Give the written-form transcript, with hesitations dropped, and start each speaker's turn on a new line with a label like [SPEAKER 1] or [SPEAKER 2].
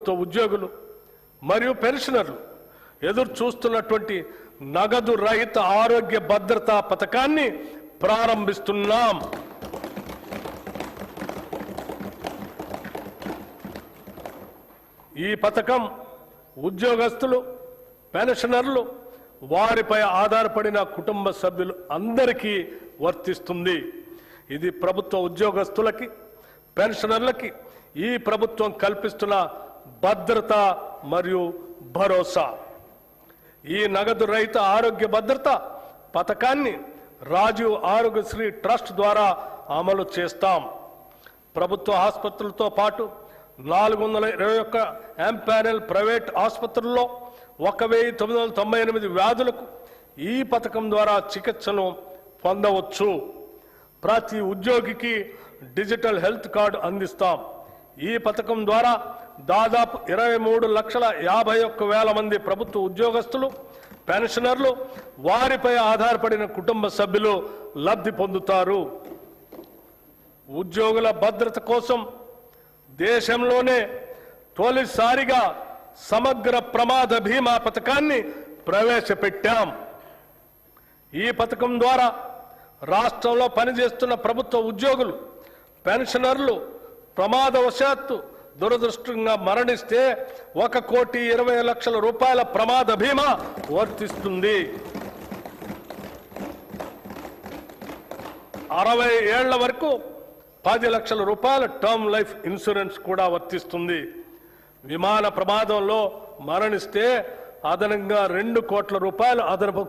[SPEAKER 1] ప్రభుత్వ ఉద్యోగులు మరియు పెన్షనర్లు ఎదురు చూస్తున్నటువంటి నగదు రహిత ఆరోగ్య భద్రతా పథకాన్ని ప్రారంభిస్తున్నాం. ఈ పథకం ఉద్యోగస్తులు, పెన్షనర్లు, వారిపై ఆధారపడిన కుటుంబ సభ్యులు అందరికీ వర్తిస్తుంది. ఇది ప్రభుత్వ ఉద్యోగస్తులకి, పెన్షనర్లకి ఈ ప్రభుత్వం కల్పిస్తున్న భద్రత మరియు భరోసా. ఈ నగదు రహిత ఆరోగ్య భద్రత పథకాన్ని రాజీవ్ ఆరోగ్యశ్రీ ట్రస్ట్ ద్వారా అమలు చేస్తాం. ప్రభుత్వ ఆసుపత్రులతో పాటు 421 ఎంపానెల్ ప్రైవేట్ ఆసుపత్రుల్లో 1998 వ్యాధులకు ఈ పథకం ద్వారా చికిత్సను పొందవచ్చు. ప్రతి ఉద్యోగికి డిజిటల్ హెల్త్ కార్డు అందిస్తాం. ఈ పథకం ద్వారా దాదాపు 23,51,000 మంది ప్రభుత్వ ఉద్యోగస్తులు, పెన్షనర్లు, వారిపై ఆధారపడిన కుటుంబ సభ్యులు లబ్ధి పొందుతారు. ఉద్యోగుల భద్రత కోసం దేశంలోనే తొలిసారిగా సమగ్ర ప్రమాద బీమా పథకాన్ని ప్రవేశపెట్టాం. ఈ పథకం ద్వారా రాష్ట్రంలో పనిచేస్తున్న ప్రభుత్వ ఉద్యోగులు, పెన్షనర్లు ప్రమాదవశాత్తు దురదృష్టంగా మరణిస్తే 1,20,00,000 రూపాయల ప్రమాద బీమా వర్తిస్తుంది. 60 ఏళ్ల వరకు 10 లక్షల రూపాయల టర్మ్ లైఫ్ ఇన్సూరెన్స్ కూడా వర్తిస్తుంది. విమాన ప్రమాదంలో మరణిస్తే అదనంగా 2 కోట్ల రూపాయలు అదనపు